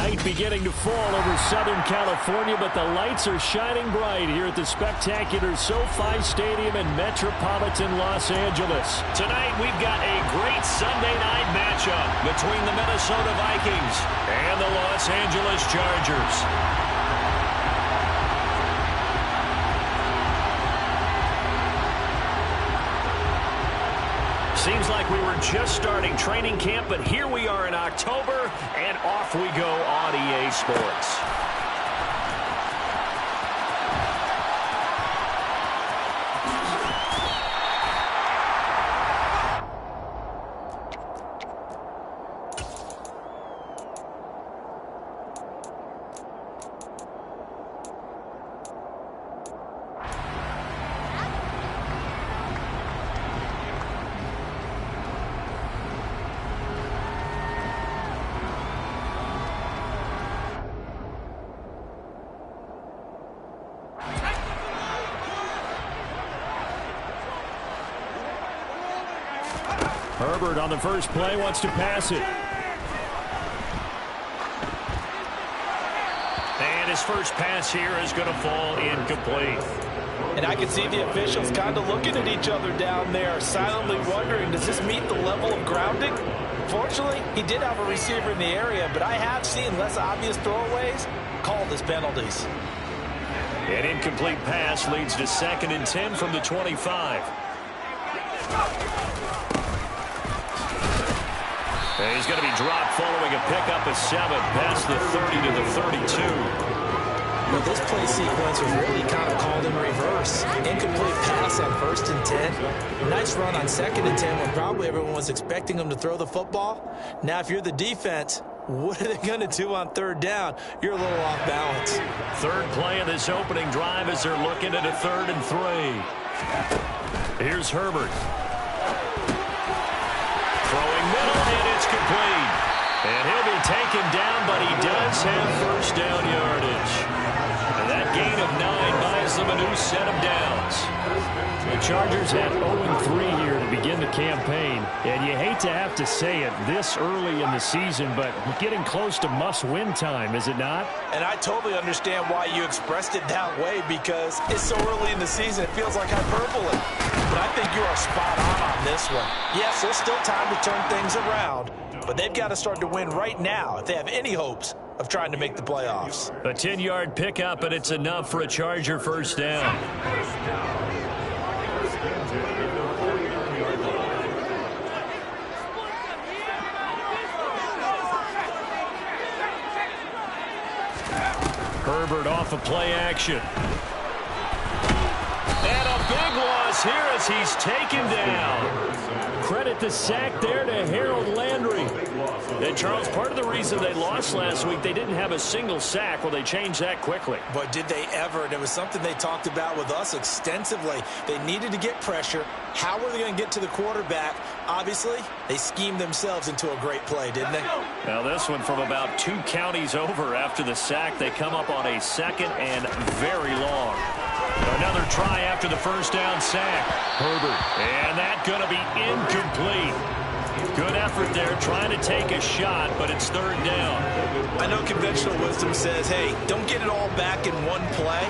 Night beginning to fall over Southern California, but the lights are shining bright here at the spectacular SoFi Stadium in metropolitan Los Angeles. Tonight, we've got a great Sunday night matchup between the Minnesota Vikings and the Los Angeles Chargers. Seems like we were just starting training camp, but here we are in October, and off we go on EA Sports. Herbert on the first play wants to pass it. And his first pass here is going to fall incomplete. And I can see the officials kind of looking at each other down there, silently wondering, does this meet the level of grounding? Fortunately, he did have a receiver in the area, but I have seen less obvious throwaways called as penalties. An incomplete pass leads to 2nd and 10 from the 25. He's going to be dropped following a pickup of 7 past the 30 to the 32. Well, this play sequence was really kind of called in reverse. Incomplete pass on 1st and 10. Nice run on 2nd and 10 when probably everyone was expecting him to throw the football. Now, if you're the defense, what are they going to do on 3rd down? You're a little off balance. 3rd play of this opening drive as they're looking at a 3rd and 3. Here's Herbert. Throwing middle, and it's complete. And he'll be taken down, but he does have 1st down yardage. And that gain of 9 buys them a new set of downs. The Chargers have 0-3 here to begin the campaign. And you hate to have to say it this early in the season, but we're getting close to must-win time, is it not? And I totally understand why you expressed it that way, because it's so early in the season, it feels like hyperbole. But I think you are spot on this one. Yes, there's still time to turn things around, but they've got to start to win right now if they have any hopes of trying to make the playoffs. A 10-yard pickup, and it's enough for a Charger 1st down. Herbert off of play action. And a big loss here as he's taken down. Credit the sack there to Harold Landry. And, Charles, part of the reason they lost last week, they didn't have a single sack. Well, they changed that quickly. But did they ever? And it was something they talked about with us extensively. They needed to get pressure. How were they going to get to the quarterback? Obviously, they schemed themselves into a great play, didn't they? Now, this one from about 2 counties over after the sack. They come up on a 2nd and very long. Another try after the 1st down sack. Herbert. And that going to be incomplete. Good effort there trying to take a shot, but it's 3rd down. I know conventional wisdom says, hey, don't get it all back in one play.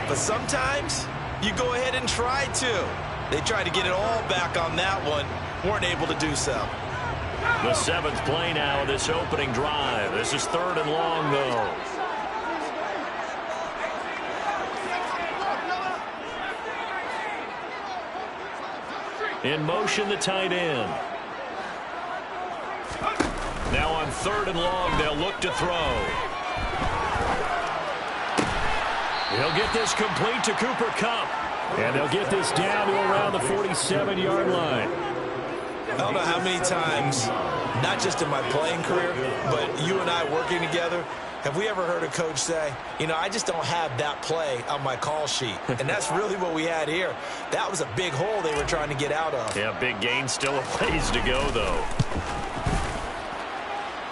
But sometimes you go ahead and try to. They tried to get it all back on that one. Weren't able to do so. The 7th play now of this opening drive. This is 3rd and long, though. In motion, the tight end. Now on 3rd and long, they'll look to throw. He'll get this complete to Cooper Kupp. And they'll get this down to around the 47-yard line. I don't know how many times, not just in my playing career, but you and I working together, have we ever heard a coach say, you know, I just don't have that play on my call sheet. And that's really what we had here. That was a big hole they were trying to get out of. Yeah, big gain, still a ways to go, though.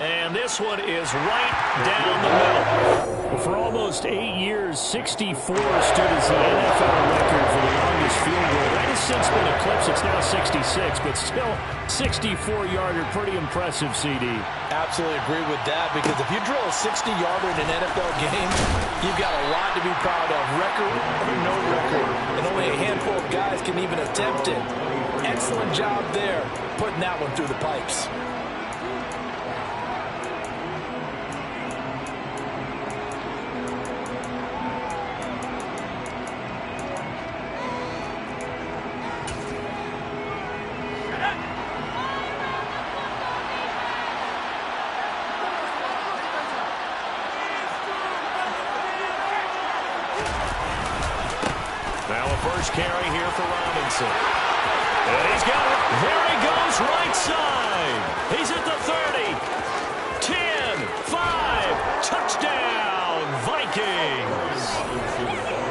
And this one is right down the middle. For almost 8 years, 64 stood as the NFL record for the longest field goal. That is simply It's been a clip. It's now 66, but still 64-yarder. Pretty impressive, CD. Absolutely agree with that, because if you drill a 60-yarder in an NFL game, you've got a lot to be proud of. Record or no record, and only a handful of guys can even attempt it. Excellent job there, putting that one through the pipes. Now a first carry here for Robinson. And he's got it. There he goes, right side. He's at the 30. 10, 5, touchdown, Vikings.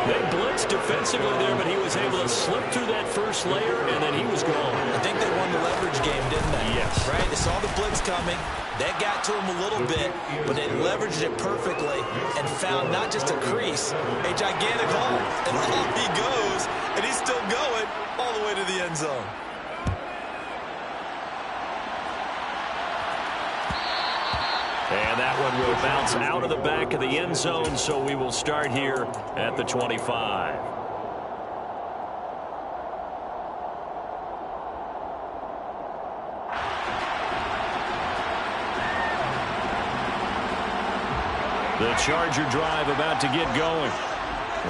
They blitzed defensively there, but he was able to slip through that first layer, and then he was gone. I think they won the leverage game, didn't they? Yes. Right? They saw the blitz coming. That got to him a little bit, but they leveraged it perfectly and found not just a crease, a gigantic hole. And off he goes, and he's still going all the way to the end zone. And that one will bounce out of the back of the end zone, so we will start here at the 25. The Charger drive about to get going.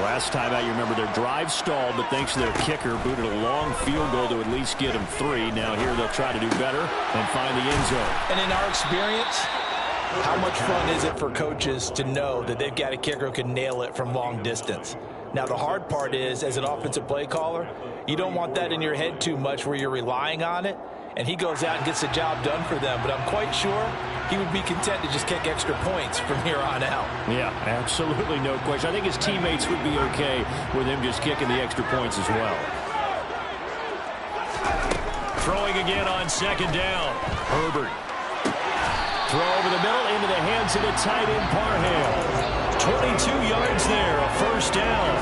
Last time out, you remember their drive stalled, but thanks to their kicker, booted a long field goal to at least get them 3. Now here they'll try to do better and find the end zone. And in our experience, how much fun is it for coaches to know that they've got a kicker who can nail it from long distance? Now, the hard part is, as an offensive play caller, you don't want that in your head too much where you're relying on it, and he goes out and gets the job done for them. But I'm quite sure he would be content to just kick extra points from here on out. Yeah, absolutely no question. I think his teammates would be okay with him just kicking the extra points as well. Throwing again on second down. Herbert. Throw over the middle into the hands of the tight end, Parham. 22 yards there, a first down.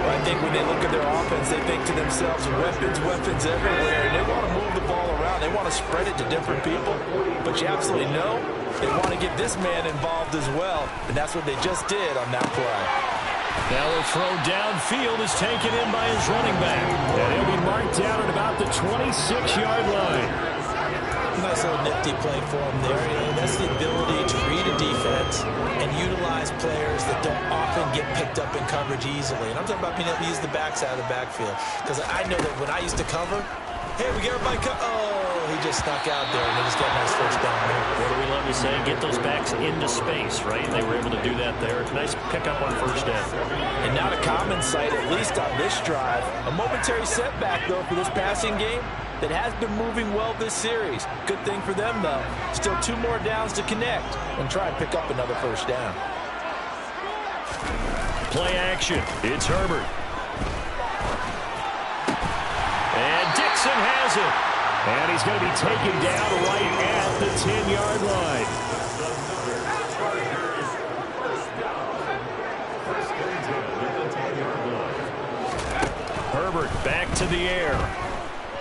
I think when they look at their offense, they think to themselves, weapons everywhere, and they want to move the ball around. They want to spread it to different people, but you absolutely know they want to get this man involved as well, and that's what they just did on that play. Now a throw downfield is taken in by his running back, and he'll be marked down at about the 26-yard line. Nice little nifty play for him there. You know, that's the ability to read a defense and utilize players that don't often get picked up in coverage easily. And I'm talking about being able to use the backside of the backfield. Because I know that when I used to cover, hey, we get everybody oh, he just snuck out there, and they just got a nice first down there. What do we love to say? Get those backs into space, right? And they were able to do that there. Nice pickup on first down. And not a common sight, at least on this drive. A momentary setback, though, for this passing game that has been moving well this series. Good thing for them, though. Still 2 more downs to connect and try and pick up another first down. Play action. It's Herbert. And Dixon has it. And he's going to be taken down right at the 10-yard line. Herbert back to the air.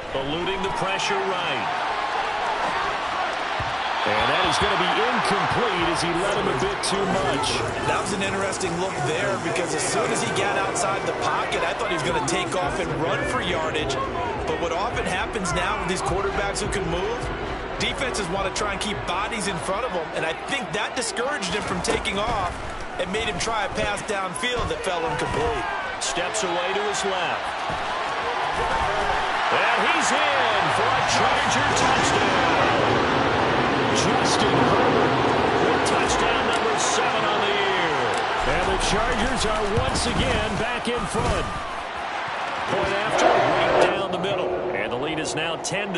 Eluding the pressure right. And that is going to be incomplete as he led him a bit too much. That was an interesting look there, because as soon as he got outside the pocket, I thought he was going to take off and run for yardage. But what often happens now with these quarterbacks who can move, defenses want to try and keep bodies in front of them. And I think that discouraged him from taking off and made him try a pass downfield that fell incomplete. Steps away to his left. And he's in for a Charger touchdown. Justin Herbert with touchdown number 7 on the year. And the Chargers are once again back in front. Point after, right down the middle. And the lead is now 10-7.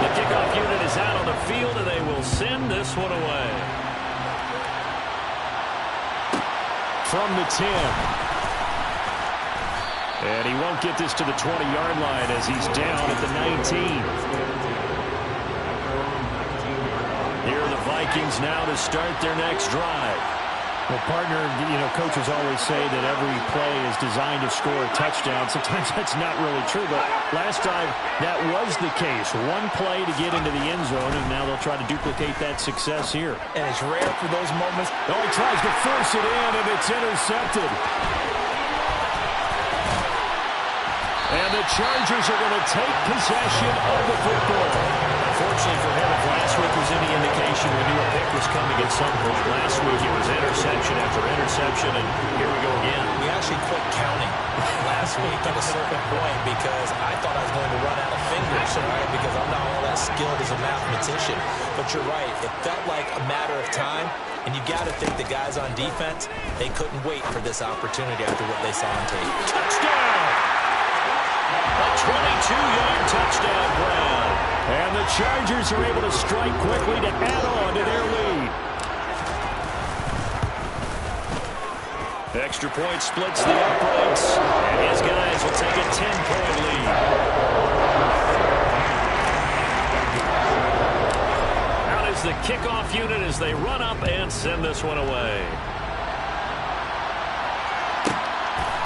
The kickoff unit is out on the field, and they will send this one away. From the 10. And he won't get this to the 20-yard line as he's down at the 19. Here are the Vikings now to start their next drive. Well, partner, coaches always say that every play is designed to score a touchdown. Sometimes that's not really true, but last time that was the case. One play to get into the end zone, and now they'll try to duplicate that success here. And it's rare for those moments. Oh, he tries to force it in, and it's intercepted. And the Chargers are going to take possession of the football. Unfortunately for him, if last week was any indication, we knew a pick was coming at some point. Last week it was interception after interception, and here we go again. We actually quit counting last week at a certain point because I thought I was going to run out of fingers, right? Because I'm not all that skilled as a mathematician. But you're right. It felt like a matter of time, and you got to think the guys on defense, they couldn't wait for this opportunity after what they saw on tape. Touchdown! A 22-yard touchdown grab. And the Chargers are able to strike quickly to add on to their lead. Extra point splits the uprights, and his guys will take a 10-point lead. Out is the kickoff unit as they run up and send this one away.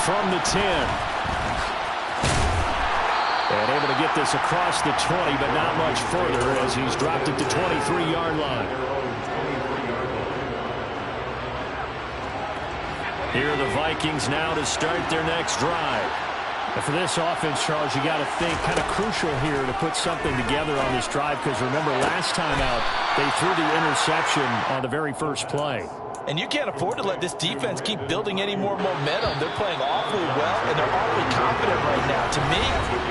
From the 10. And able to get this across the 20, but not much further as he's dropped it to 23-yard line. Here are the Vikings now to start their next drive. And for this offense, Charles, you got to think kind of crucial here to put something together on this drive because remember last time out, they threw the interception on the very first play. And you can't afford to let this defense keep building any more momentum. They're playing awfully well, and they're awfully confident right now. To me,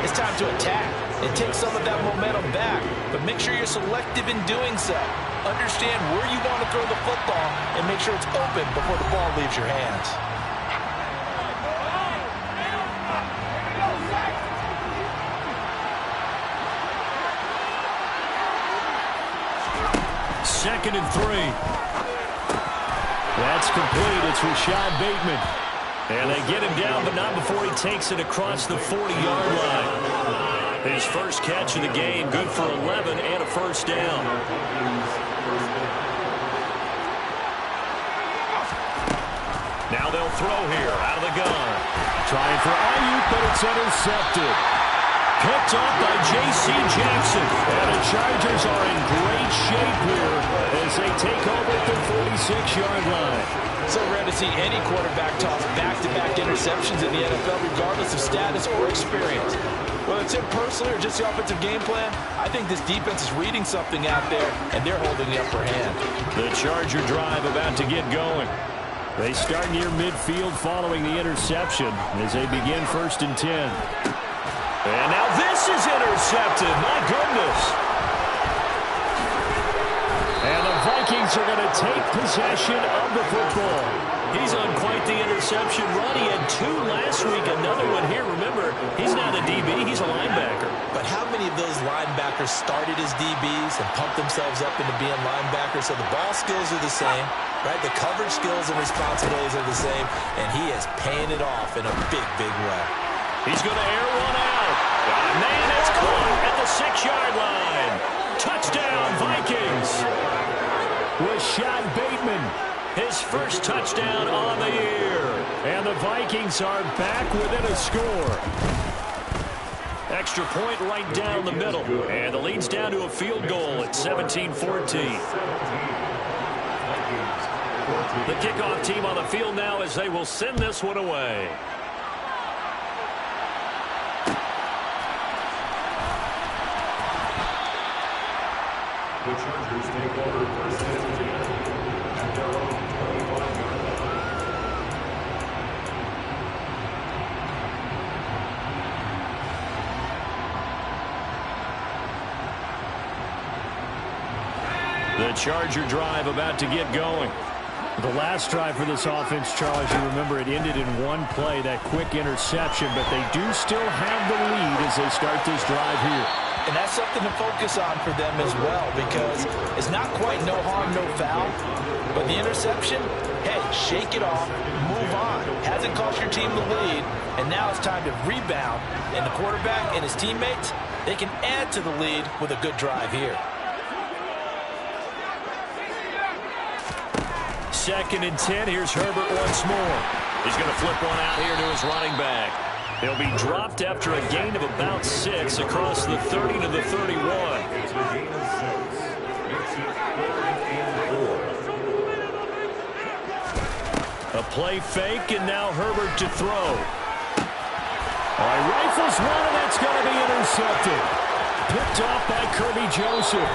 it's time to attack and take some of that momentum back. But make sure you're selective in doing so. Understand where you want to throw the football and make sure it's open before the ball leaves your hands. Second and 3. That's complete. It's Rashad Bateman. And they get him down, but not before he takes it across the 40-yard line. His first catch of the game, good for 11 and a first down. Now they'll throw here out of the gun. Trying for Ayuk, but it's intercepted. Picked up by J.C. Jackson. And the Chargers are in great shape here as they take over at the 46-yard line. So rare to see any quarterback toss back-to-back interceptions in the NFL, regardless of status or experience. Whether it's him personally or just the offensive game plan, I think this defense is reading something out there, and they're holding the upper hand. The Charger drive about to get going. They start near midfield following the interception as they begin 1st and 10. And now this is intercepted. My goodness. And the Vikings are going to take possession of the football. He's on quite the interception run. He had 2 last week, another one here. Remember, he's not a DB, he's a linebacker. But how many of those linebackers started as DBs and pumped themselves up into being linebackers? So the ball skills are the same, right? The coverage skills and responsibilities are the same, and he is paying it off in a big, big way. He's going to air one out. Man, it's caught at the 6-yard line. Touchdown, Vikings. Rashad Bateman, his first touchdown on the year. And the Vikings are back within a score. Extra point right down the middle. And the lead's down to a field goal at 17-14. The kickoff team on the field now as they will send this one away. The Chargers take over 1st and 10 at their own 25-yard line. The Charger drive about to get going. The last drive for this offense, Charles, you remember it ended in one play, that quick interception, but they do still have the lead as they start this drive here. And that's something to focus on for them as well, because it's not quite no harm, no foul. But the interception, hey, shake it off, move on. Hasn't cost your team the lead, and now it's time to rebound. And the quarterback and his teammates, they can add to the lead with a good drive here. 2nd and 10. Here's Herbert once more. He's going to flip one out here to his running back. He'll be dropped after a gain of about 6 across the 30 to the 31. It's a gain of 6. Makes it 3rd and 4. A play fake, and now Herbert to throw. All right, rifles one, and that's going to be intercepted. Picked off by Kirby Joseph.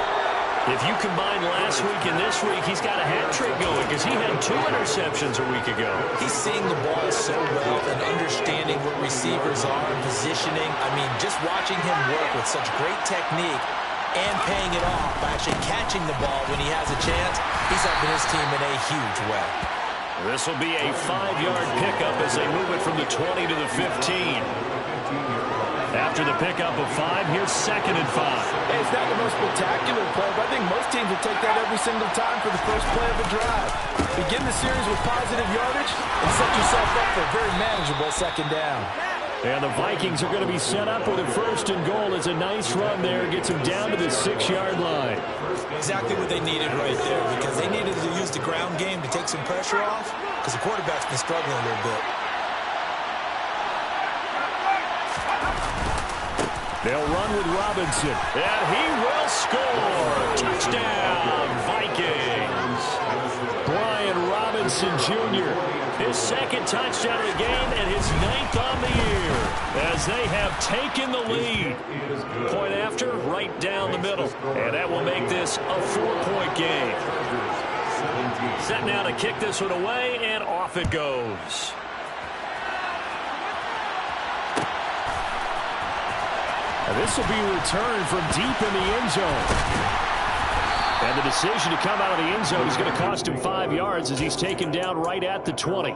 If you combine last week and this week, he's got a hat trick going because he had 2 interceptions a week ago. He's seeing the ball so well and understanding what receivers are and positioning. I mean, just watching him work with such great technique and paying it off by actually catching the ball when he has a chance, he's helping his team in a huge way. This will be a 5-yard pickup as they move it from the 20 to the 15. After the pickup of 5, here's 2nd and 5. Hey, it's not the most spectacular play, but I think most teams will take that every single time for the first play of a drive. Begin the series with positive yardage and set yourself up for a very manageable 2nd down. And the Vikings are going to be set up with a 1st and goal. It's a nice run there. Gets them down to the 6-yard line. Exactly what they needed right there, because they needed to use the ground game to take some pressure off because the quarterback's been struggling a little bit. They'll run with Robinson, and he will score. Touchdown, Vikings. Brian Robinson Jr., his 2nd touchdown of the game and his 9th on the year as they have taken the lead. Point after, right down the middle, and that will make this a 4-point game. Set now to kick this one away, and off it goes. This will be returned from deep in the end zone. And the decision to come out of the end zone is going to cost him 5 yards as he's taken down right at the 20.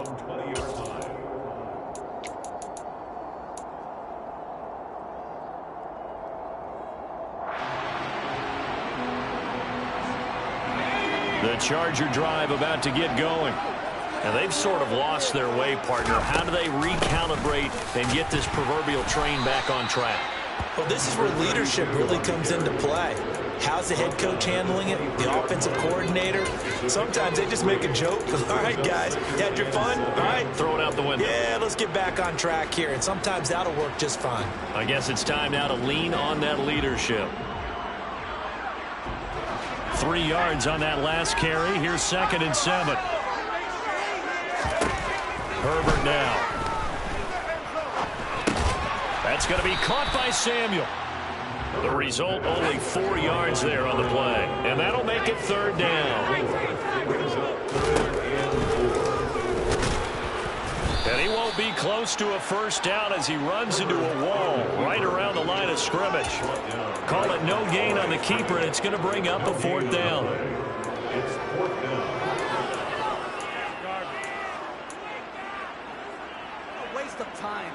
The Charger drive about to get going. And they've sort of lost their way, partner. How do they recalibrate and get this proverbial train back on track? Well, this is where leadership really comes into play. How's the head coach handling it? The offensive coordinator? Sometimes they just make a joke. All right, guys, you had your fun? All right. Throw it out the window. Yeah, let's get back on track here. And sometimes that'll work just fine. I guess it's time now to lean on that leadership. 3 yards on that last carry. Here's 2nd and 7. Herbert now. That's going to be caught by Samuel. The result, only 4 yards there on the play. And that'll make it 3rd down. And he won't be close to a 1st down as he runs into a wall right around the line of scrimmage. Call it no gain on the keeper, and it's going to bring up a 4th down. It's 4th down. A waste of time.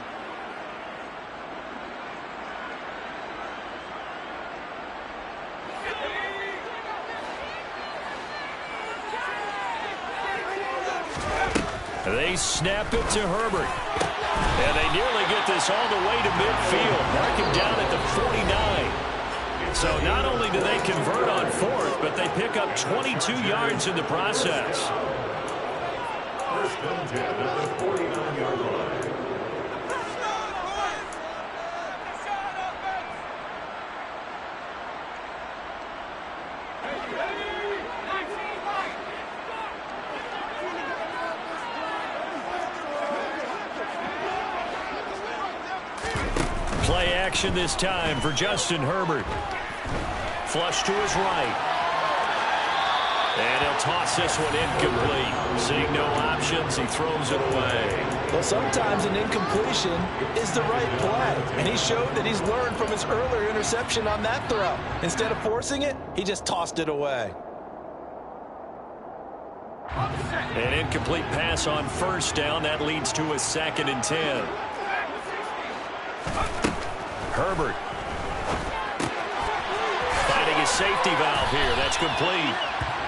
They snap it to Herbert. And they nearly get this all the way to midfield. Mark him down at the 49. So not only do they convert on 4th, but they pick up 22 yards in the process. 1st and 10 at the 49-yard line. Play action this time for Justin Herbert. Flush to his right. And he'll toss this one incomplete. Seeing no options, he throws it away. Well, sometimes an incompletion is the right play. And he showed that he's learned from his earlier interception on that throw. Instead of forcing it, he just tossed it away. An incomplete pass on 1st down. That leads to a 2nd and 10. Herbert finding his safety valve here. That's complete.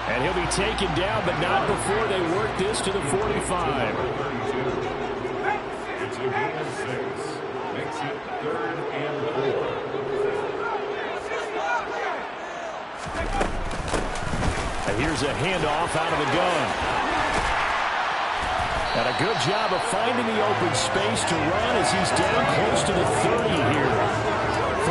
And he'll be taken down, but not before they work this to the 45. It's a gain of 6. Makes it 3rd and 4. And here's a handoff out of the gun. And a good job of finding the open space to run as he's down close to the 30 here.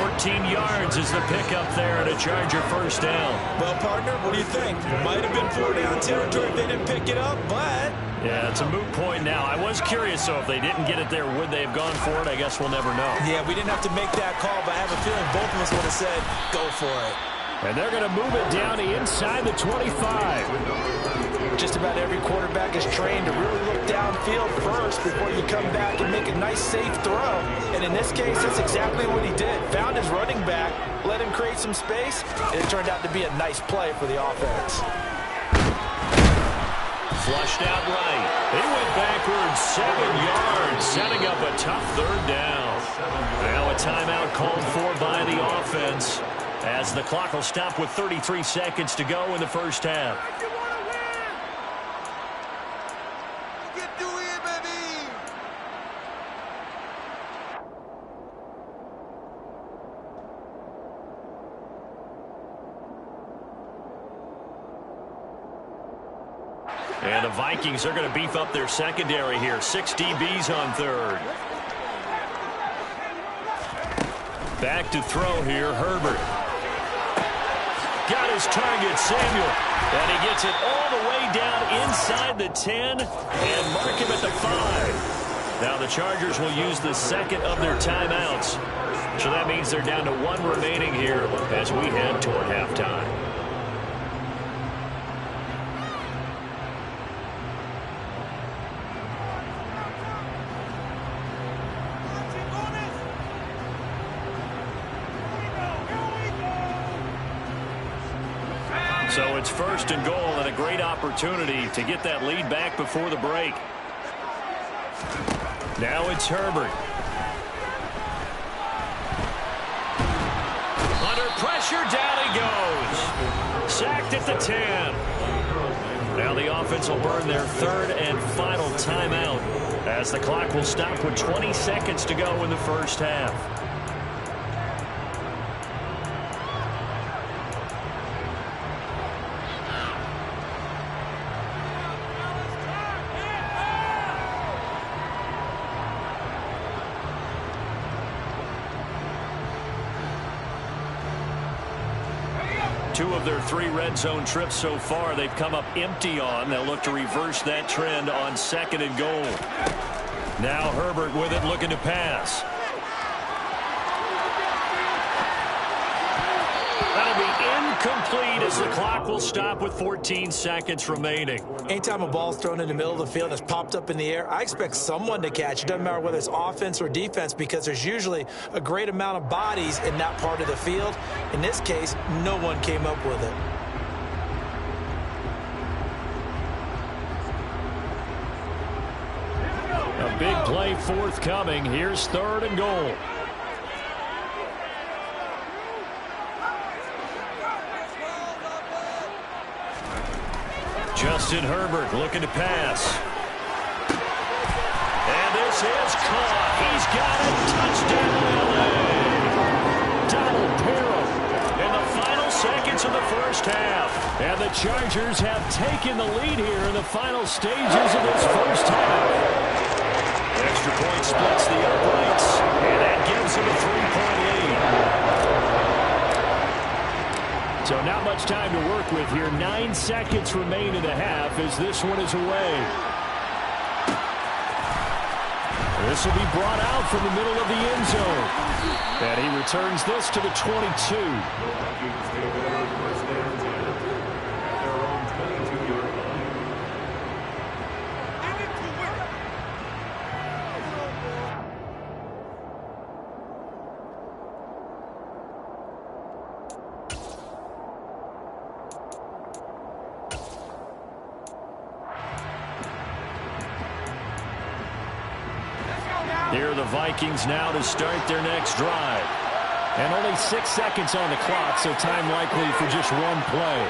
14 yards is the pickup there and a Charger first down. Well, partner, what do you think? Might have been 4-down territory if they didn't pick it up, but... Yeah, it's a moot point now. I was curious, so if they didn't get it there, would they have gone for it? I guess we'll never know. Yeah, we didn't have to make that call, but I have a feeling both of us would have said, go for it. And they're going to move it down to inside the 25. Just about every quarterback is trained to really look downfield first before you come back and make a nice, safe throw. And in this case, that's exactly what he did. Found his running back, let him create some space, and it turned out to be a nice play for the offense. Flushed out right. He went backwards 7 yards, setting up a tough third down. Now a timeout called for by the offense as the clock will stop with 33 seconds to go in the first half. And the Vikings are going to beef up their secondary here. 6 DBs on third. Back to throw here, Herbert. Got his target, Samuel. And he gets it all the way down inside the 10 and mark him at the 5. Now the Chargers will use the second of their timeouts. So that means they're down to 1 remaining here as we head toward halftime. So it's first and goal and a great opportunity to get that lead back before the break. Now it's Herbert. Under pressure, down he goes. Sacked at the 10. Now the offense will burn their third and final timeout as the clock will stop with 20 seconds to go in the first half. Two of their 3 red zone trips so far they've come up empty on. They'll look to reverse that trend on second and goal. Now Herbert with it, looking to pass. That'll be incomplete as the clock will stop with 14 seconds remaining. Anytime a ball's thrown in the middle of the field and it's popped up in the air, I expect someone to catch. It doesn't matter whether it's offense or defense because there's usually a great amount of bodies in that part of the field. In this case, no one came up with it. A big play forthcoming. Here's third and goal. Justin Herbert looking to pass. And this is caught. He's got it. Touchdown, LA. Donald Parham in the final seconds of the first half. And the Chargers have taken the lead here in the final stages of this first half. Extra point splits the uprights, and that gives them a 3-point lead. So not much time to work with here. 9 seconds remain in the half as this one is away. This will be brought out from the middle of the end zone. And he returns this to the 22. Here are the Vikings now to start their next drive. And only 6 seconds on the clock, so time likely for just one play.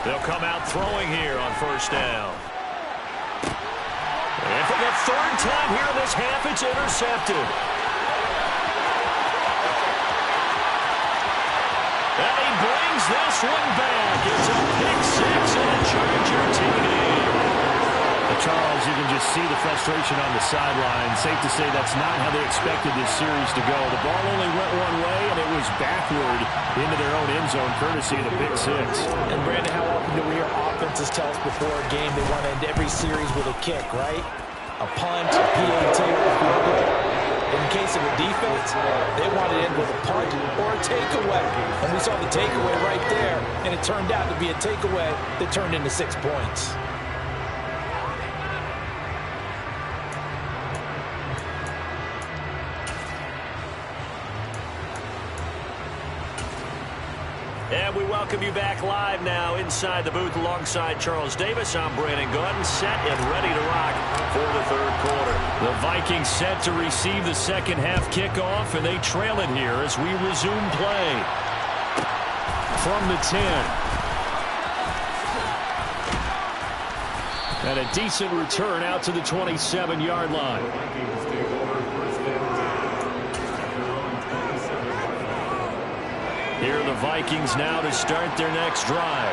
They'll come out throwing here on first down. And for the 3rd time here in this half, it's intercepted. And he brings this one back. It's a pick six and a Charger TD. Charles, you can just see the frustration on the sideline. Safe to say that's not how they expected this series to go. The ball only went one way, and it was backward into their own end zone, courtesy of the pick six. And, Brandon, how often do we hear offenses tell us before a game they want to end every series with a kick, right? A punt, a PAT, or a field goal. In case of a defense, they want to end with a punt or a takeaway. And we saw the takeaway right there, and it turned out to be a takeaway that turned into 6 points. And we welcome you back live now inside the booth alongside Charles Davis. I'm Brandon Gordon, set and ready to rock for the third quarter. The Vikings set to receive the second half kickoff, and they trail it here as we resume play. From the 10. And a decent return out to the 27-yard line. Here are the Vikings now to start their next drive.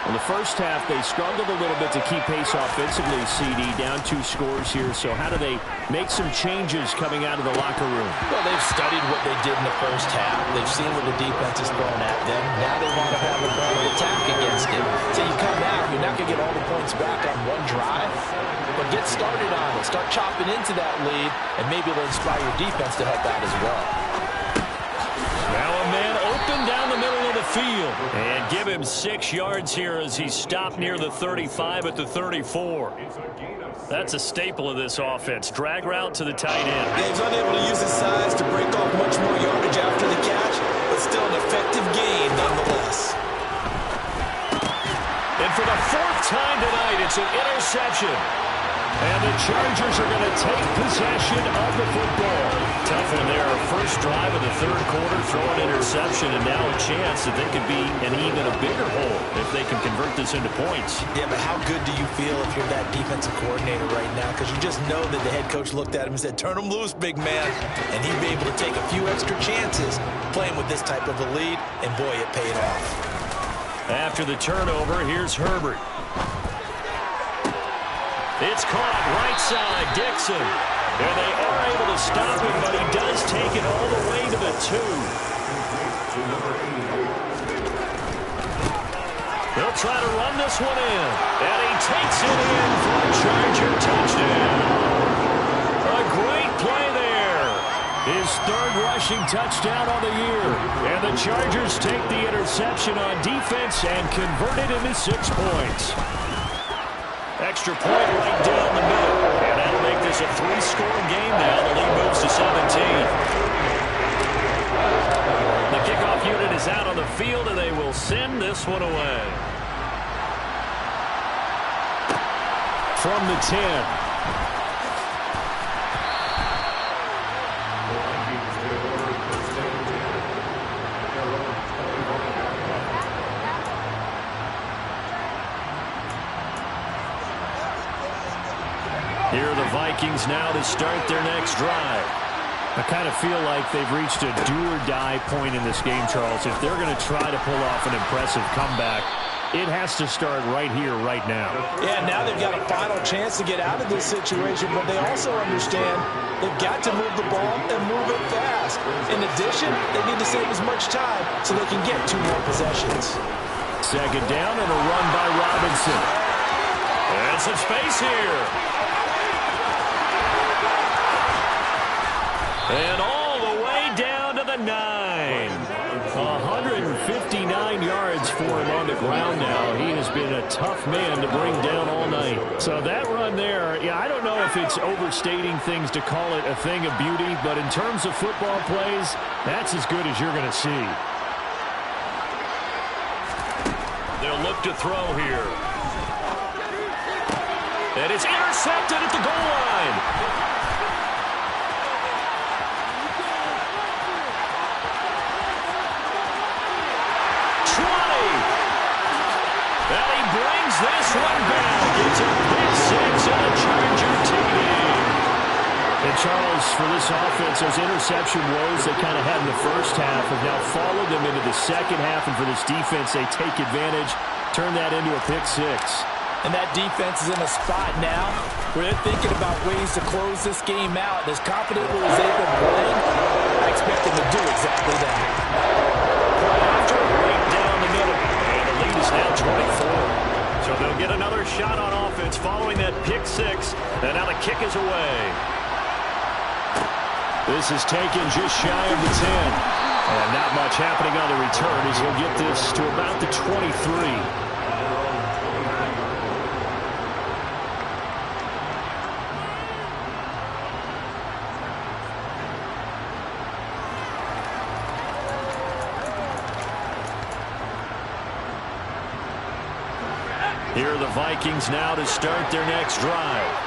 In the first half, they struggled a little bit to keep pace offensively, CD, down 2 scores here. So how do they make some changes coming out of the locker room? Well, they've studied what they did in the first half. They've seen what the defense is throwing at them. Now they want to have a plan of attack against it. So you come out, you're not going to get all the points back on one drive, but get started on it. Start chopping into that lead, and maybe it'll inspire your defense to help out as well. Now a man open down the middle of the field. And give him 6 yards here as he's stopped near the 35 at the 34. That's a staple of this offense. Drag route to the tight end. Yeah, he's unable to use his size to break off much more yardage after the catch, but still an effective gain nonetheless. And for the 4th time tonight, it's an interception. And the Chargers are going to take possession of the football. Tough one there. First drive of the third quarter, throw an interception, and now a chance that they could be in even a bigger hole if they can convert this into points. Yeah, but how good do you feel if you're that defensive coordinator right now? Because you just know that the head coach looked at him and said, turn him loose, big man. And he'd be able to take a few extra chances playing with this type of a lead, and boy, it paid off. After the turnover, here's Herbert. It's caught right side, Dixon. And they are able to stop him, but he does take it all the way to the 2. They'll try to run this one in. And he takes it in for a Charger touchdown. A great play there. His 3rd rushing touchdown on the year. And the Chargers take the interception on defense and convert it into 6 points. Extra point right down the middle. And that'll make this a 3-score game now. The lead moves to 17. The kickoff unit is out on the field, and they will send this one away. From the 10. Here are the Vikings now to start their next drive. I kind of feel like they've reached a do-or-die point in this game, Charles. If they're going to try to pull off an impressive comeback, it has to start right here, right now. Yeah, now they've got a final chance to get out of this situation, but they also understand they've got to move the ball and move it fast. In addition, they need to save as much time so they can get 2 more possessions. Second down and a run by Robinson. And some space here. And all the way down to the 9. 159 yards for him on the ground now. He has been a tough man to bring down all night. So that run there, yeah, I don't know if it's overstating things to call it a thing of beauty, but in terms of football plays, that's as good as you're going to see. They'll look to throw here. And it's intercepted at the goal line. This one back. It's a pick 6 and a Charger TD. The Charles, for this offense, those interception woes they kind of had in the first half have now followed them into the second half, and for this defense, they take advantage, turn that into a pick six. And that defense is in a spot now where they're thinking about ways to close this game out. As confidently as they've been playing, I expect them to do exactly that. After right down the middle, and the lead is now 24. So they'll get another shot on offense following that pick six, and now the kick is away. This is taken just shy of the 10. And not much happening on the return as he'll get this to about the 23. Here are the Vikings now to start their next drive.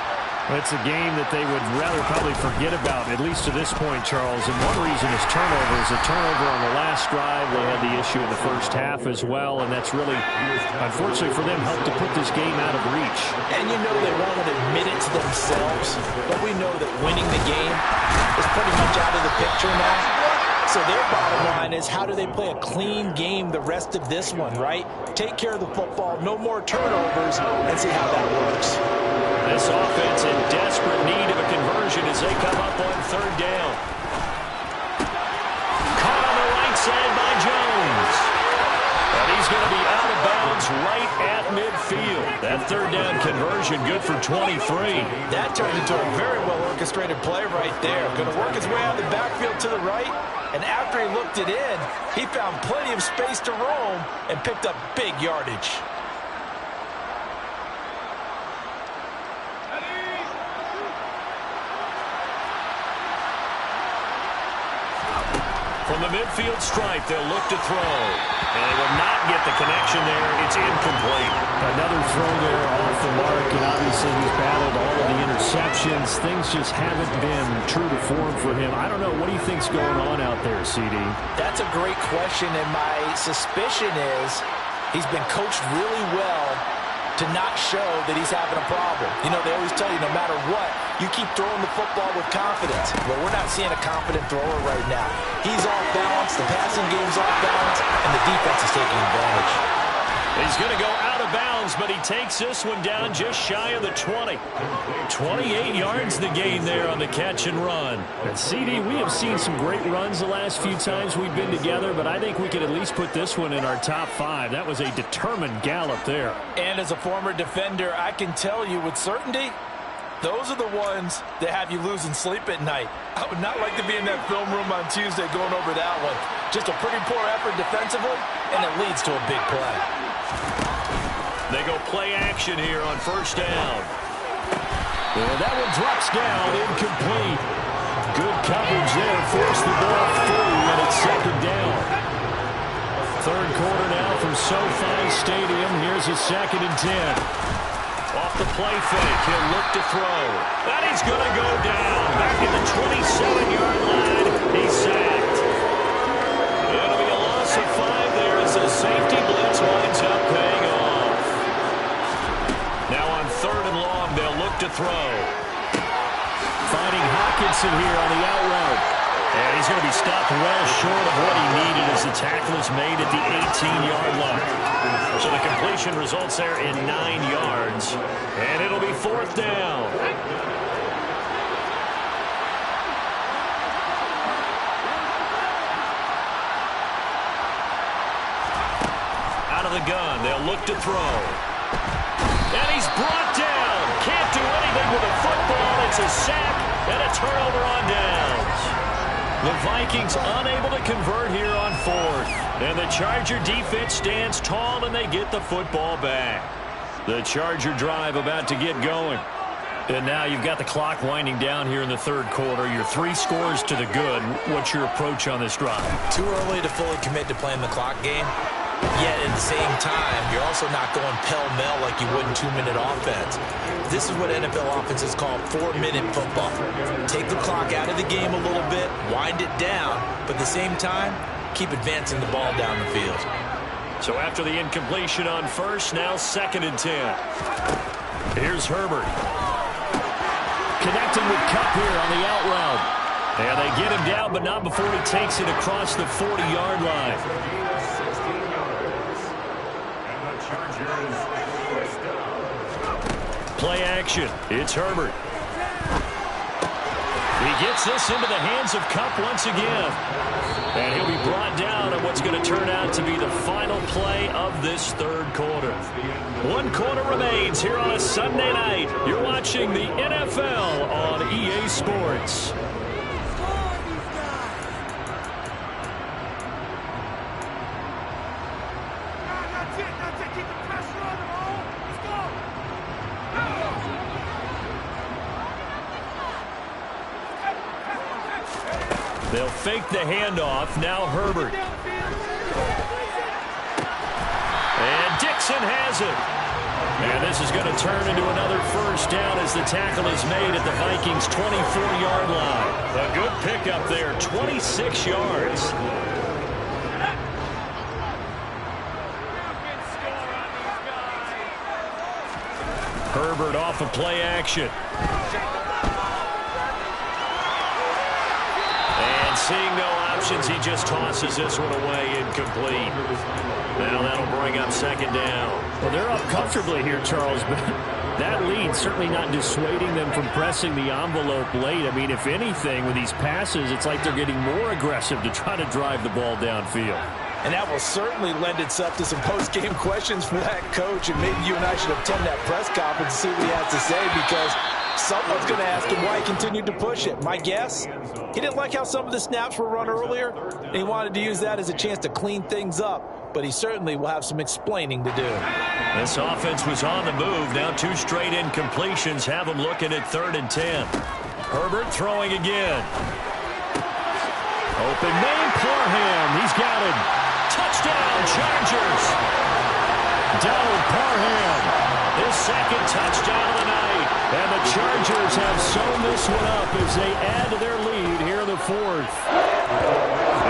It's a game that they would rather probably forget about, at least to this point, Charles. And one reason is turnovers. A turnover on the last drive. They had the issue in the first half as well, and that's really, unfortunately for them, helped to put this game out of reach. And you know they won't admit it to themselves, but we know that winning the game is pretty much out of the picture now. So their bottom line is, how do they play a clean game the rest of this one, right? Take care of the football, no more turnovers, and see how that works. This offense in desperate need of a conversion as they come up on third down. Caught on the right side by Jones. And he's going to be out of bounds right at midfield. That third down conversion good for 23. That turned into a very well-orchestrated play right there. Going to work his way out of the backfield to the right. And after he looked it in, he found plenty of space to roam and picked up big yardage. From the midfield stripe, they'll look to throw. And they will not get the connection there. It's incomplete. Another throw there off the mark, and obviously he's battled all of the interceptions. Things just haven't been true to form for him. I don't know. What do you think's going on out there, CD? That's a great question, and my suspicion is he's been coached really well to not show that he's having a problem. You know, they always tell you no matter what, you keep throwing the football with confidence. Well, we're not seeing a confident thrower right now. He's off balance, the passing game's off balance, and the defense is taking advantage. He's going to go out of bounds, but he takes this one down just shy of the 20. 28 yards the gain there on the catch and run. And CD, we have seen some great runs the last few times we've been together, but I think we could at least put this one in our top 5. That was a determined gallop there. And as a former defender, I can tell you with certainty, those are the ones that have you losing sleep at night. I would not like to be in that film room on Tuesday going over that one. Just a pretty poor effort defensively, and it leads to a big play. They go play action here on first down. And that one drops down, incomplete. Good coverage there, forced the ball through, and it's second down. Third quarter now from SoFi Stadium. Here's a 2nd and 10. Off the play fake, he'll look to throw. And he's going to go down. Back at the 27-yard line. He's sacked. It'll be a loss of 5 there as the safety blitz winds up paying off. Now on 3rd and long, they'll look to throw. Finding Hawkinson here on the out route. And he's going to be stopped well short of what he needed as the tackle is made at the 18-yard line. So the completion results there in 9 yards. And it'll be 4th down. Out of the gun, they'll look to throw. And he's brought down. Can't do anything with the football. It's a sack and a turnover on downs. The Vikings unable to convert here on 4th. And the Charger defense stands tall and they get the football back. The Charger drive about to get going. And now you've got the clock winding down here in the 3rd quarter. You're 3 scores to the good. What's your approach on this drive? Too early to fully commit to playing the clock game. Yet at the same time, you're also not going pell-mell like you would in 2-minute offense. This is what NFL offenses call 4-minute football. Take the clock out of the game a little bit, wind it down, but at the same time, keep advancing the ball down the field. So after the incompletion on 1st, now 2nd and 10. Here's Herbert. connecting with Kupp here on the out route. And they get him down, but not before he takes it across the 40-yard line. 16 yards. And the Chargers first down. Play action. It's Herbert. He gets this into the hands of Kupp once again. And he'll be brought down on what's going to turn out to be the final play of this third quarter. 1 quarter remains here on a Sunday night. You're watching the NFL on EA Sports. They'll fake the handoff. Now Herbert. And Dixon has it. And this is going to turn into another first down as the tackle is made at the Vikings' 24-yard line. A good pickup there, 26 yards. Herbert off of play action. And seeing no options, he just tosses this one away incomplete. Now that'll bring up second down. Well, they're up comfortably here, Charles, but that lead certainly not dissuading them from pressing the envelope late. I mean, if anything, with these passes, it's like they're getting more aggressive to try to drive the ball downfield. And that will certainly lend itself to some post-game questions for that coach. And maybe you and I should attend that press conference and see what he has to say, because someone's going to ask him why he continued to push it. My guess, he didn't like how some of the snaps were run earlier, and he wanted to use that as a chance to clean things up. But he certainly will have some explaining to do. This offense was on the move. Now 2 straight incompletions have them looking at 3rd and 10. Herbert throwing again. Open man, Parham. He's got him. Touchdown, Chargers. Donald Parham, his 2nd touchdown of the night. And the Chargers have sewn this one up as they add to their lead here in the 4th.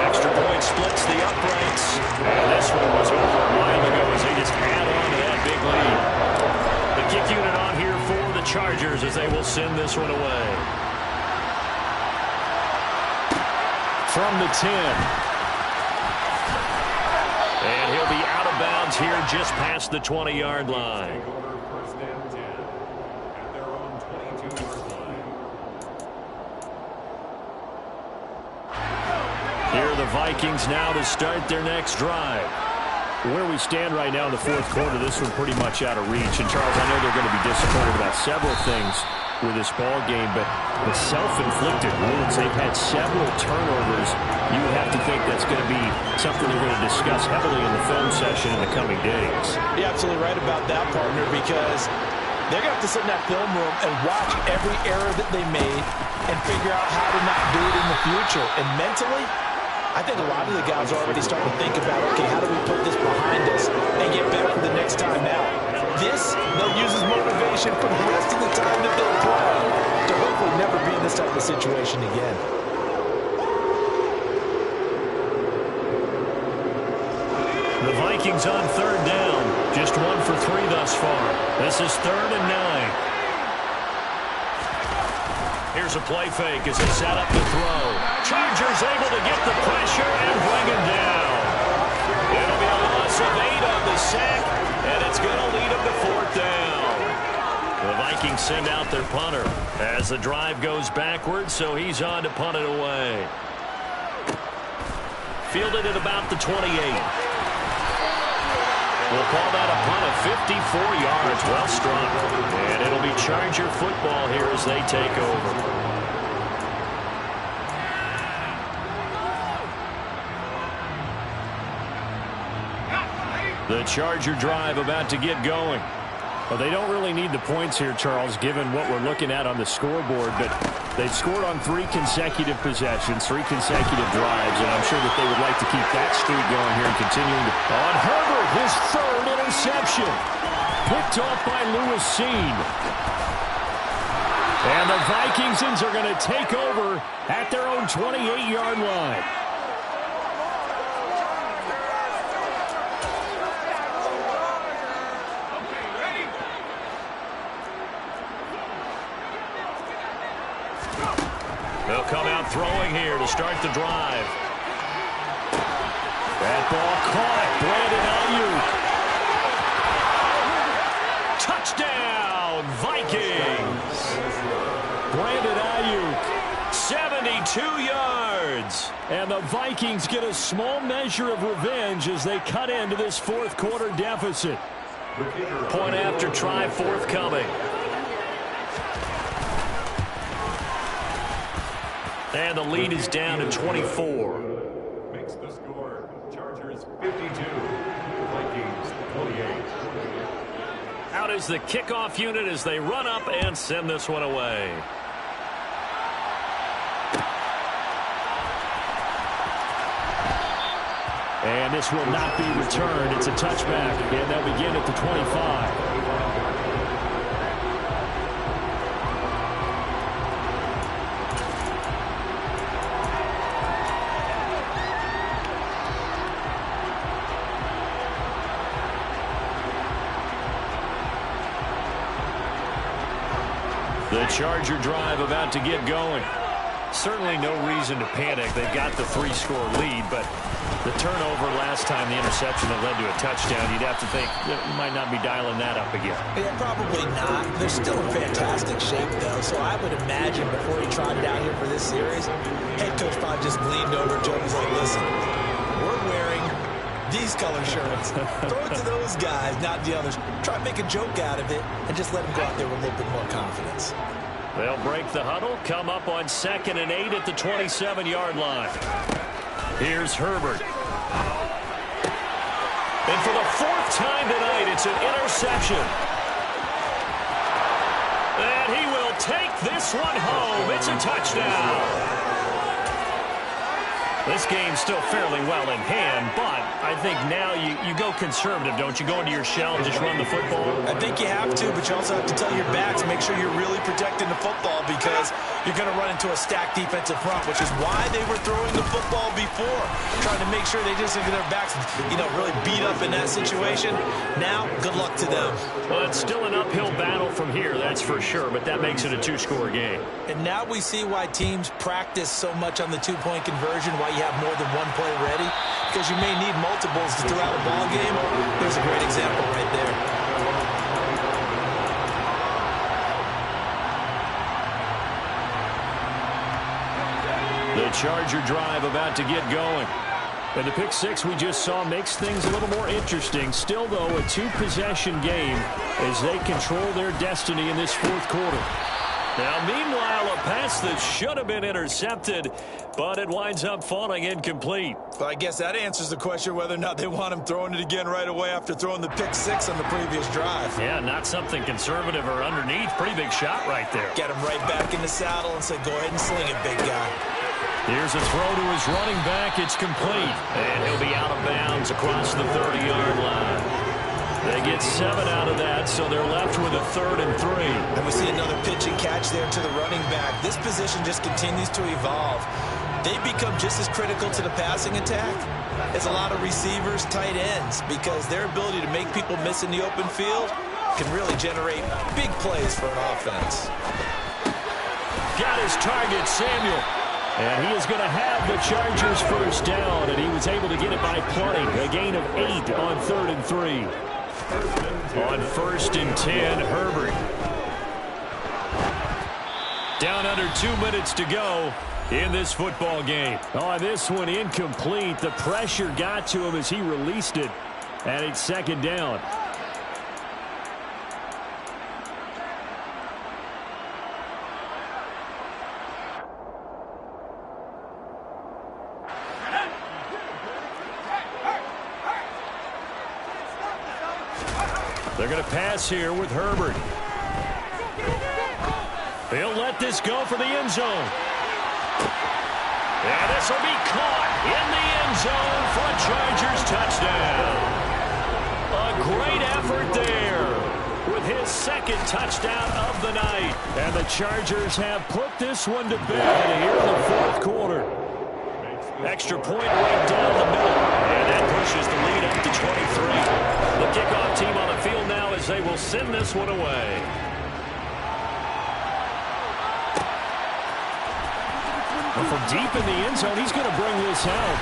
Extra point splits the uprights. And this one was over a while ago as they just add on to that big lead. The kick unit on here for the Chargers as they will send this one away. From the 10. And he'll be out of bounds here just past the 20-yard line. First and 10 at their own 22-yard line. Here are the Vikings now to start their next drive. Where we stand right now in the 4th quarter, this one pretty much out of reach. And, Charles, I know they're going to be disappointed about several things with this ball game, but the self-inflicted wounds, they've had several turnovers. You would have to think that's going to be something they're going to discuss heavily in the film session in the coming days. You're absolutely right about that, partner, because they're going to have to sit in that film room and watch every error that they made and figure out how to not do it in the future. And mentally, I think a lot of the guys are already starting to think about, okay, how do we put this behind us and get better for the next time out? This, they'll use as motivation for the rest of the time that they'll play to hopefully never be in this type of situation again. The Vikings on 3rd down. Just 1 for 3 thus far. This is 3rd and 9. Here's a play fake as they set up the throw. Chargers able to get the pressure and bring him down. It'll be a loss of 8 on the sack, and it's going to lead them to 4th down. The Vikings send out their punter as the drive goes backwards, so he's on to punt it away. Fielded at about the 28. We'll call that a punt of 54 yards. Well struck. And it'll be Charger football here as they take over. The Charger drive about to get going. Well, they don't really need the points here, Charles, given what we're looking at on the scoreboard, but they've scored on 3 consecutive possessions, 3 consecutive drives, and I'm sure that they would like to keep that streak going here and continuing to... On Herbert, his 3rd interception. Picked off by Lewis Seen. And the Vikings are going to take over at their own 28-yard line. They'll come out throwing here to start the drive. That ball caught. Brandon Ayuk. Touchdown, Vikings. Brandon Ayuk, 72 yards. And the Vikings get a small measure of revenge as they cut into this fourth quarter deficit. Point after try forthcoming. And the lead is down to 24. Makes the score. Chargers 52. Vikings 28. Out is the kickoff unit as they run up and send this one away. And this will not be returned. It's a touchback, and they'll begin at the 25. The Charger drive about to get going. Certainly no reason to panic. They've got the 3-score lead, but the turnover last time, the interception that led to a touchdown, you'd have to think you might not be dialing that up again. Yeah, probably not. They're still in fantastic shape, though, so I would imagine before he trotted out here for this series, head coach probably just leaned over to him and was like, listen, we're wearing these color shirts. Throw it to those guys, not the others. Try to make a joke out of it and just let them go out there with a little bit more confidence. They'll break the huddle, come up on 2nd and 8 at the 27-yard line. Here's Herbert. And for the 4th time tonight, it's an interception. And he will take this one home. It's a touchdown. This game's still fairly well in hand, but I think now you go conservative, don't you? Go into your shell and just run the football? I think you have to, but you also have to tell your backs, make sure you're really protecting the football because you're going to run into a stacked defensive front, which is why they were throwing the football before, trying to make sure they just get their backs, really beat up in that situation. Now, good luck to them. Well, it's still an uphill battle from here, that's for sure, but that makes it a 2-score game. And now we see why teams practice so much on the 2-point conversion, why you have more than one play ready, because you may need multiples throughout a ball game. Here's a great example right there. The Charger drive about to get going. And the pick six we just saw makes things a little more interesting. Still, though, a 2-possession game as they control their destiny in this fourth quarter. Now, meanwhile, a pass that should have been intercepted, but it winds up falling incomplete. Well, I guess that answers the question whether or not they want him throwing it again right away after throwing the pick six on the previous drive. Yeah, not something conservative or underneath. Pretty big shot right there. Get him right back in the saddle and say, go ahead and sling it, big guy. Here's a throw to his running back. It's complete. And he'll be out of bounds across the 30-yard line. They get 7 out of that, so they're left with a 3rd and 3. And we see another pitch and catch there to the running back. This position just continues to evolve. They become just as critical to the passing attack as a lot of receivers, tight ends, because their ability to make people miss in the open field can really generate big plays for an offense. Got his target, Samuel. And he is going to have the Chargers first down, and he was able to get it by plenty. A gain of 8 on 3rd and 3. On 1st and 10, Herbert. Down under 2 minutes to go in this football game. On this one, incomplete. The pressure got to him as he released it, and it's 2nd down. They're going to pass here with Herbert. He'll let this go for the end zone. And this will be caught in the end zone for a Chargers touchdown. A great effort there with his 2nd touchdown of the night. And the Chargers have put this one to bed here in the 4th quarter. Extra point right down the middle. And that pushes the lead up to 23. The kickoff team on the field now as they will send this one away. And from deep in the end zone, he's going to bring this home.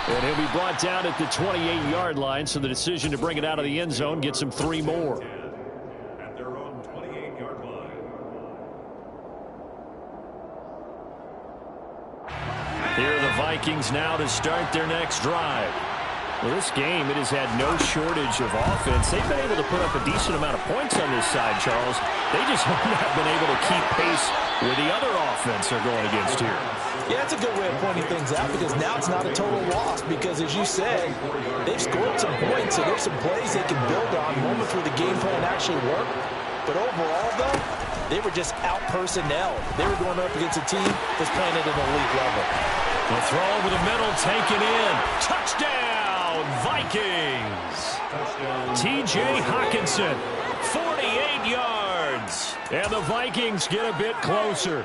And he'll be brought down at the 28-yard line, so the decision to bring it out of the end zone gets him 3 more. At their own 28-yard line. Here are the Vikings now to start their next drive. Well, this game, it has had no shortage of offense. They've been able to put up a decent amount of points on this side, Charles. They just have not been able to keep pace with the other offense they're going against here. Yeah, that's a good way of pointing things out because now it's not a total loss because, as you said, they've scored some points, so there's some plays they can build on, moments where the game plan actually worked. But overall, though, they were just out-personnel. They were going up against a team that's playing at an elite level. The throw over the middle, taken in. Touchdown, Vikings! T.J. Hockenson, 48 yards. And the Vikings get a bit closer.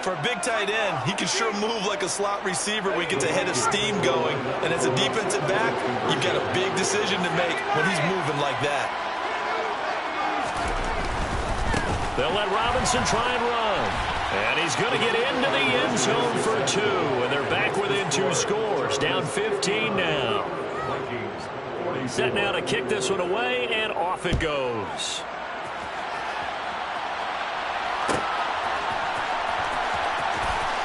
For a big tight end, he can sure move like a slot receiver when he gets a head of steam going. And as a defensive back, you've got a big decision to make when he's moving like that. They'll let Robinson try and run. And he's going to get into the end zone for 2. And they're back within 2 scores. Down 15 now. Set now to kick this one away, and off it goes.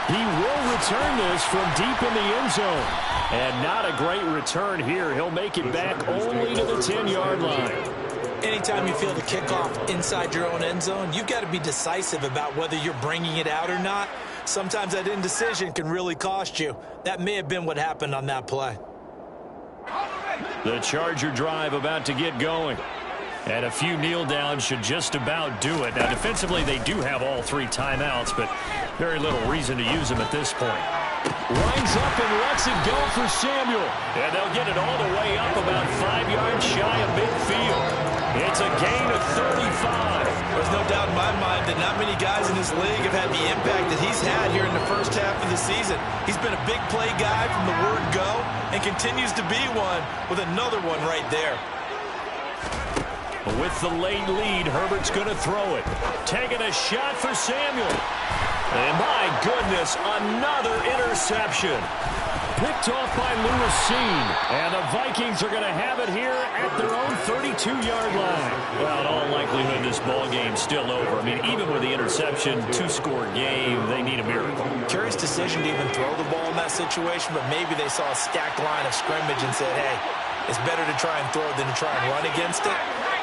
He will return this from deep in the end zone. And not a great return here. He'll make it back only to the 10-yard line. Anytime you feel the kickoff inside your own end zone, you've got to be decisive about whether you're bringing it out or not. Sometimes that indecision can really cost you. That may have been what happened on that play. The Charger drive about to get going. And a few kneel downs should just about do it. Now, defensively, they do have all 3 timeouts, but very little reason to use them at this point. Lines up and lets it go for Samuel. And they'll get it all the way up about 5 yards shy of midfield. It's a gain of 35. There's no doubt in my mind that not many guys in this league have had the impact that he's had here in the first half of the season. He's been a big play guy from the word go and continues to be one with another one right there. With the late lead, Herbert's going to throw it. Taking a shot for Samuel. And my goodness, another interception. Picked off by Lewis Seen. And the Vikings are going to have it here at their own 32-yard line. Well, in all likelihood, this ball game's still over. I mean, even with the interception, 2-score game, they need a miracle. Curious decision to even throw the ball in that situation, but maybe they saw a stacked line of scrimmage and said, hey, it's better to try and throw than to try and run against it.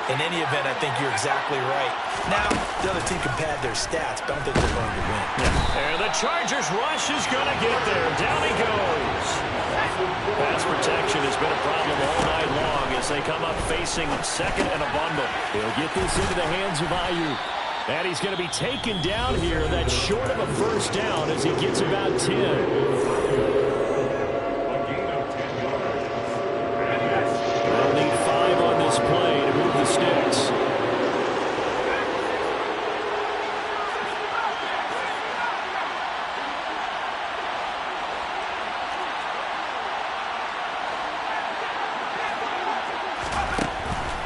In any event, I think you're exactly right. Now, the other team can pad their stats, but I don't think they're going to win. Yeah. And the Chargers rush is going to get there. Down he goes. Pass protection has been a problem all night long as they come up facing second and a bundle. He'll get this into the hands of Ayuk. And he's going to be taken down here. That's short of a first down as he gets about 10. Play to move the sticks.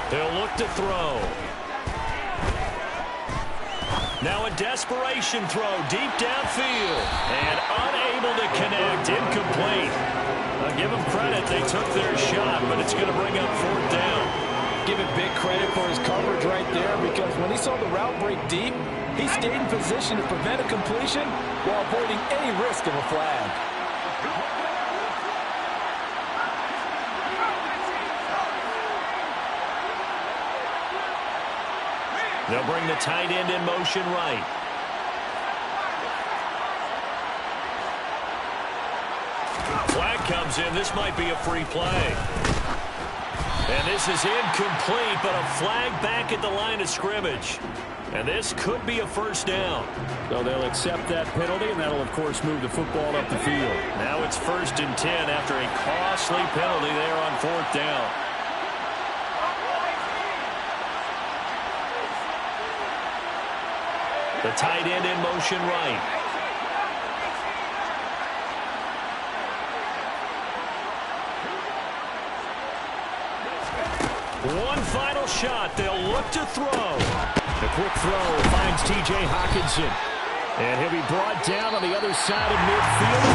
He'll look to throw. Now a desperation throw deep downfield and unable to connect. Incomplete. I'll give them credit. They took their shot, but it's going to bring up 4th down. Give him big credit for his coverage right there because when he saw the route break deep, he stayed in position to prevent a completion while avoiding any risk of a flag. They'll bring the tight end in motion right. Flag comes in. This might be a free play. And this is incomplete, but a flag back at the line of scrimmage. And this could be a first down. So they'll accept that penalty, and that'll, of course, move the football up the field. Now it's 1st and 10 after a costly penalty there on 4th down. The tight end in motion right. One final shot. They'll look to throw. The quick throw finds T.J. Hockenson. And he'll be brought down on the other side of midfield.